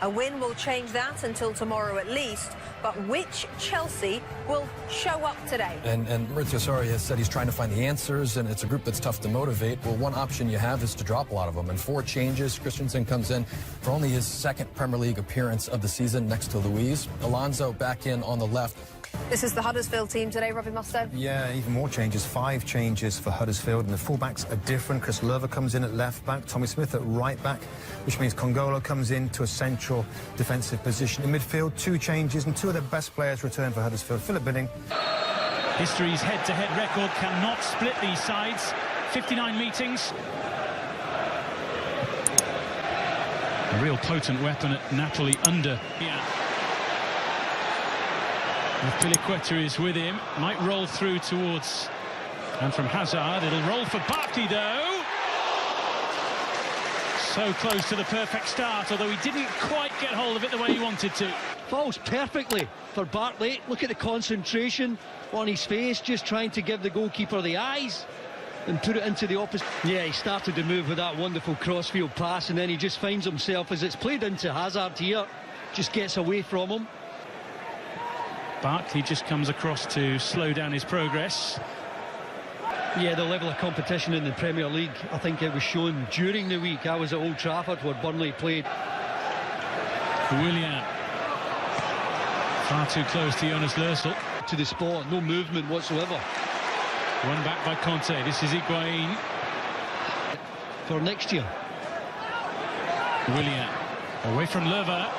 A win will change that until tomorrow at least, but which Chelsea will show up today? And Maurizio Sarri has said he's trying to find the answers, and it's a group that's tough to motivate. Well, one option you have is to drop a lot of them, and 4 changes. Christensen comes in for only his 2nd Premier League appearance of the season next to Luiz. Alonso back in on the left. This is the Huddersfield team today, Robbie Mustoe. Yeah, even more changes. 5 changes for Huddersfield, and the fullbacks are different. Chris Lerver comes in at left back, Tommy Smith at right back, which means Congolo comes into a central defensive position. In midfield, 2 changes, and 2 of their best players return for Huddersfield. Philip Binning. History's head-to-head record cannot split these sides. 59 meetings. A real potent weapon at Napoli under. Yeah. Piliqueta is with him, might roll through towards, and from Hazard, it'll roll for Barkley though. So close to the perfect start, although he didn't quite get hold of it the way he wanted to. Falls perfectly for Barkley. Look at the concentration on his face, just trying to give the goalkeeper the eyes and put it into the opposite. Yeah, he started to move with that wonderful crossfield pass, and then he just finds himself, as it's played into Hazard here, just gets away from him. Barkley just comes across to slow down his progress. Yeah, the level of competition in the Premier League, I think it was shown during the week. I was at Old Trafford where Burnley played. Willian. Far too close to Jonas Lössl. To the spot, no movement whatsoever. One back by Conte. This is Higuain. For next year. Willian. Away from Lerver.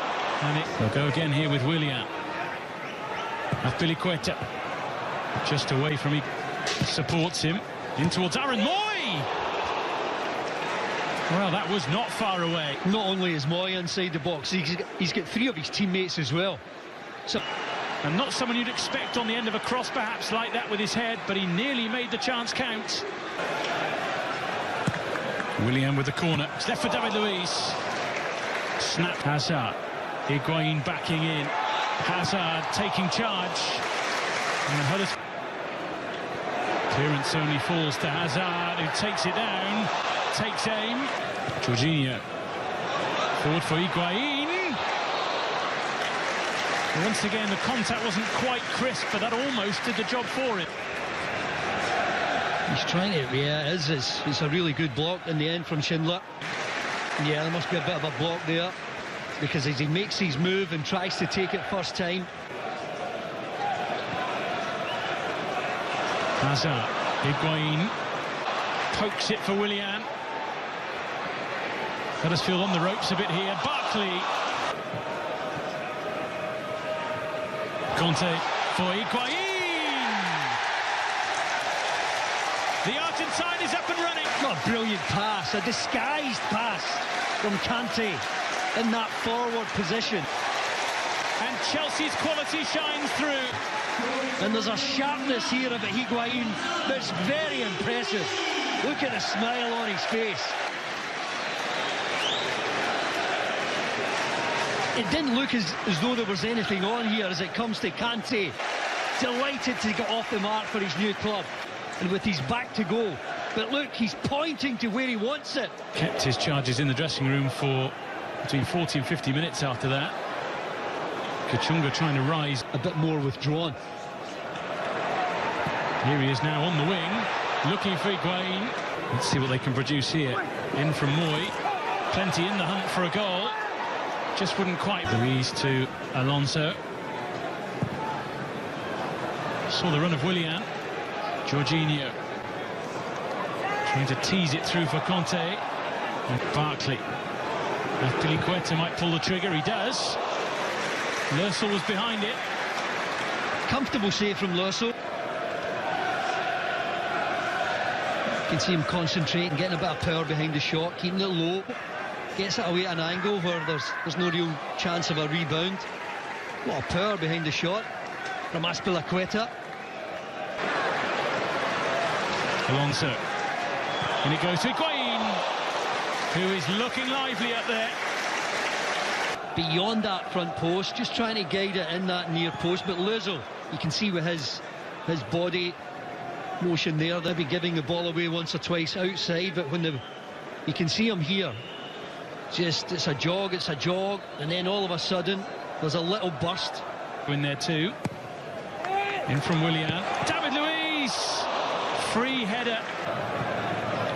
And it will go again here with Willian. Piliqueta. Just away from him. Supports him. In towards Aaron Moy. Well, that was not far away. Not only is Moy inside the box, he's got 3 of his teammates as well. So, and not someone you'd expect on the end of a cross, perhaps, like that with his head, but he nearly made the chance count. Willian with the corner. It's left for David Luiz. Snap. Hazard. Higuain backing in. Hazard taking charge. And Huddersfield. Clearance only falls to Hazard, who takes it down, takes aim. Jorginho. Forward for Higuain. Once again, the contact wasn't quite crisp, but that almost did the job for him. He's trying to, yeah, it is. It's a really good block in the end from Schindler. Yeah, there must be a bit of a block there, because as he makes his move and tries to take it first time. Hazard, Higuain, pokes it for Willian. Huddersfield on the ropes a bit here. Barkley. Conte for Higuain. The Argentine is up and running. Not a brilliant pass, a disguised pass from Kante in that forward position. And Chelsea's quality shines through. And there's a sharpness here of Higuain that's very impressive. Look at the smile on his face. It didn't look as though there was anything on here as it comes to Kante. Delighted to get off the mark for his new club. And with his back to goal. But look, he's pointing to where he wants it. Kept his charges in the dressing room for between 40 and 50 minutes after that. Kachunga trying to rise. A bit more withdrawn. Here he is now on the wing, looking for Higuain. Let's see what they can produce here. In from Moy. Plenty in the hunt for a goal. Just wouldn't quite. Luiz to Alonso. Saw the run of Willian. Jorginho. Trying to tease it through for Conte. And Barkley. Piliqueta might pull the trigger. He does. Lössl was behind it. Comfortable save from Lössl. You can see him concentrating, getting a bit of power behind the shot, keeping it low. Gets it away at an angle where there's no real chance of a rebound. A lot of power behind the shot from Piliqueta. Alonso. And it goes to Higuain, who is looking lively up there. Beyond that front post, just trying to guide it in that near post. But Lössl, you can see with his body motion there, they'll be giving the ball away once or twice outside. But when you can see him here, It's a jog, and then all of a sudden there's a little burst. In there too. In from Willian. David Luiz! Free header.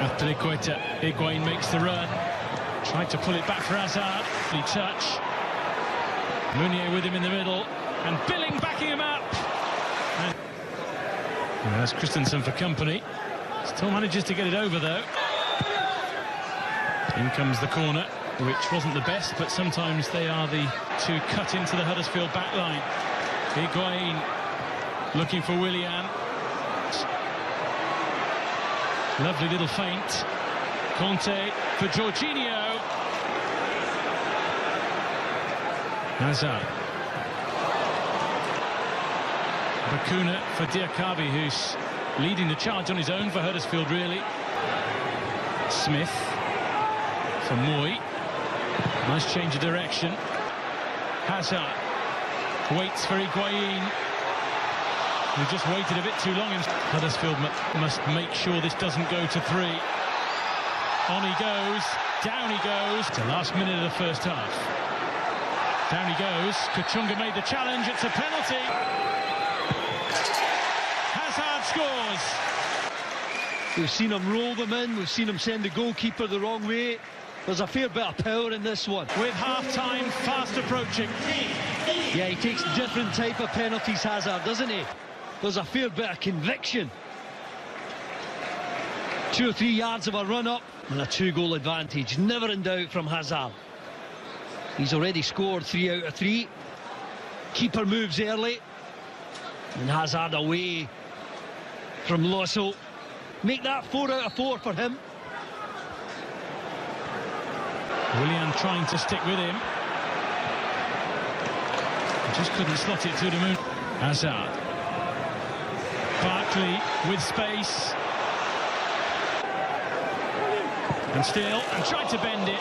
Azpilicueta. Higuain makes the run. Tried to pull it back for Hazard. He touch. Meunier with him in the middle. And Billing backing him up. And there's Christensen for company. Still manages to get it over though. In comes the corner, which wasn't the best, but sometimes they are the two cut into the Huddersfield back line. Higuain looking for Willian. Lovely little feint. Conte for Jorginho. Hazard. Bakuna for Diakabi, who's leading the charge on his own for Huddersfield, really. Smith for Moy. Nice change of direction. Hazard waits for Higuain, who just waited a bit too long. Huddersfield must make sure this doesn't go to 3. On he goes, down he goes. It's the last minute of the first half. Down he goes. Kachunga made the challenge. It's a penalty. Hazard scores. We've seen him roll them in. We've seen him send the goalkeeper the wrong way. There's a fair bit of power in this one. With half-time fast approaching. Yeah, he takes different type of penalties, Hazard, doesn't he? There's a fair bit of conviction. 2 or 3 yards of a run-up and a 2-goal advantage. Never in doubt from Hazard. He's already scored 3 out of 3. Keeper moves early. And Hazard away from Losso. Make that 4 out of 4 for him. Willian trying to stick with him. Just couldn't slot it through the moon. Hazard. Barkley with space. And tried to bend it.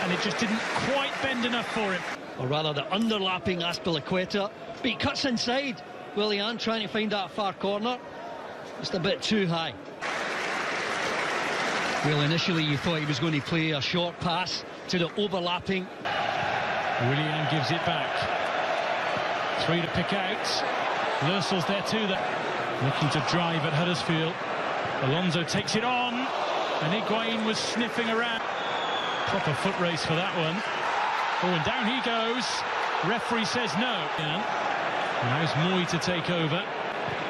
And it just didn't quite bend enough for him. Or rather, the underlapping Azpilicueta. But he cuts inside. Willian trying to find that far corner. Just a bit too high. Well, initially you thought he was going to play a short pass to the overlapping. Willian gives it back. 3 to pick out. Lersel's there too. Looking to drive at Huddersfield. Alonso takes it on. And Higuain was sniffing around. Proper foot race for that one. Oh, and down he goes. Referee says no. Now it's Moy to take over.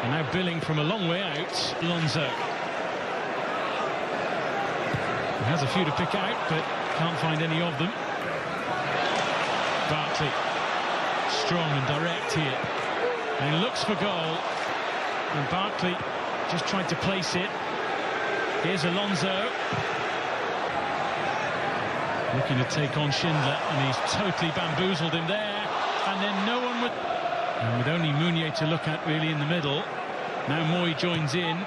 And now Billing from a long way out. Alonso. He has a few to pick out, but can't find any of them. Barkley. Strong and direct here. And he looks for goal. And Barkley just tried to place it. Here's Alonso. Looking to take on Schindler, and he's totally bamboozled him there. And then no one would... And with only Meunier to look at really in the middle. Now Moy joins in.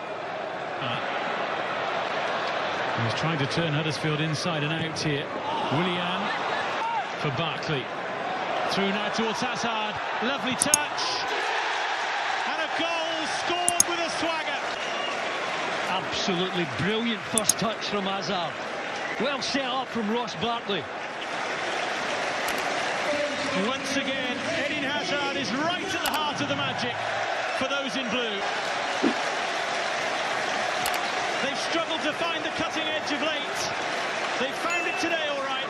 He's trying to turn Huddersfield inside and out here. Willian for Barkley. Through now towards Hazard. Lovely touch. And a goal scored with a swagger. Absolutely brilliant first touch from Hazard. Well set up from Ross Barkley. Once again, Eden Hazard is right at the heart of the magic for those in blue. They've struggled to find the cutting edge of late. They found it today, all right.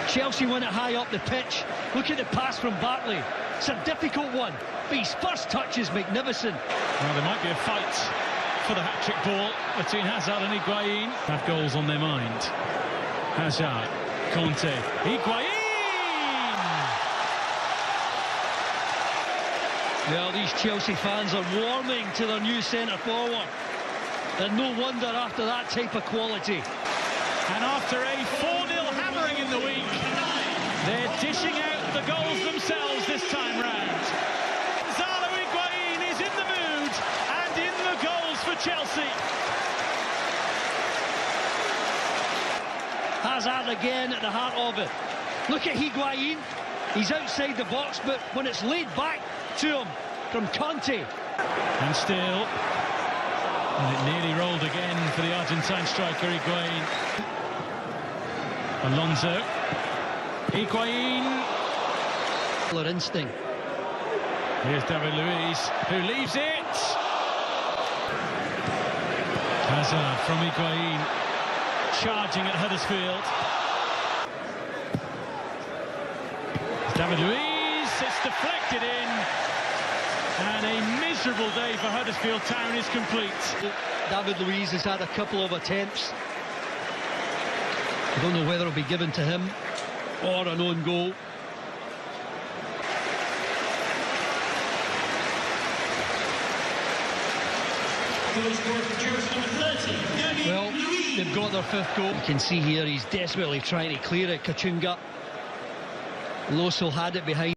Chelsea won it high up the pitch. Look at the pass from Barkley. It's a difficult one, but his first touch is magnificent. Well, there might be a fight for the hat-trick ball between Hazard and Higuain. Have goals on their mind. Hazard, Conte, Higuain! Well, these Chelsea fans are warming to their new centre-forward. And no wonder after that type of quality. And after a 4-0 hammering in the week, they're dishing out the goals themselves this time round. Gonzalo Higuain is in the mood and in the goals for Chelsea. Hazard again at the heart of it. Look at Higuain. He's outside the box, but when it's laid back to him from Conte. And still... And it nearly rolled again for the Argentine striker Higuain. Alonso. Higuain. Killer instinct. Here's David Luiz, who leaves it. Hazard from Higuain, charging at Huddersfield. David Luiz, it's deflected in. And a miserable day for Huddersfield Town is complete. David Luiz has had a couple of attempts. I don't know whether it'll be given to him or an own goal. Well, they've got their fifth goal. You can see here he's desperately trying to clear it. Kachunga. Loso had it behind.